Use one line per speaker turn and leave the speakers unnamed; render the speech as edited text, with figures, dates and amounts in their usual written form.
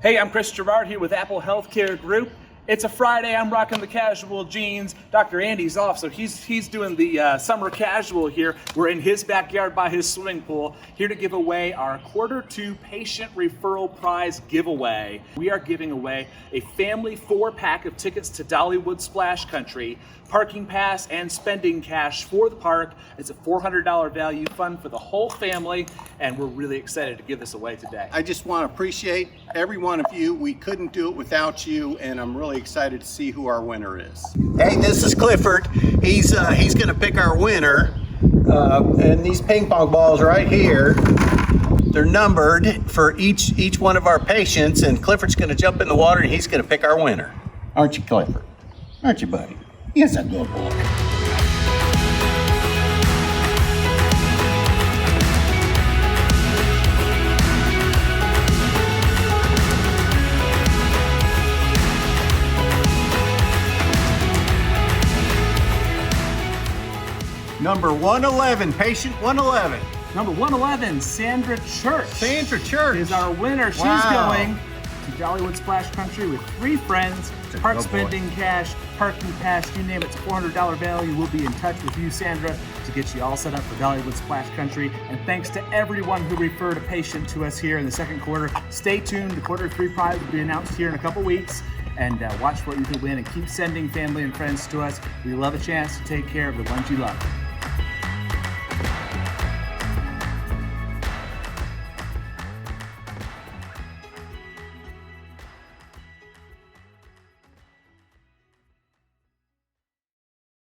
Hey, I'm Chris Gerard here with Apple Healthcare Group. It's a Friday, I'm rocking the casual jeans. Dr. Andy's off, so he's doing the summer casual here. We're in his backyard by his swimming pool, here to give away our Q2 patient referral prize giveaway. We are giving away a family 4-pack of tickets to Dollywood Splash Country, parking pass and spending cash for the park. It's a $400 value fund for the whole family, and we're really excited to give this away today.
I just want to appreciate every one of you. We couldn't do it without you, and I'm really excited to see who our winner is. Hey, this is Clifford. He's going to pick our winner, and these ping pong balls right here, they're numbered for each one of our patients, and Clifford's going to jump in the water and he's going to pick our winner. Aren't you, Clifford? Aren't you, buddy? Yes, a good boy. Number 111, patient 111.
Number 111, Sandra Church.
Sandra Church
is our winner. She's going to Dollywood Splash Country with 3 friends. Park spending cash, parking pass, you name it, it's a $400 value. We'll be in touch with you, Sandra, to get you all set up for Dollywood Splash Country. And thanks to everyone who referred a patient to us here in the second quarter. Stay tuned. The Q3 prize will be announced here in a couple weeks. And watch what you can win, and keep sending family and friends to us. We love a chance to take care of the ones you love.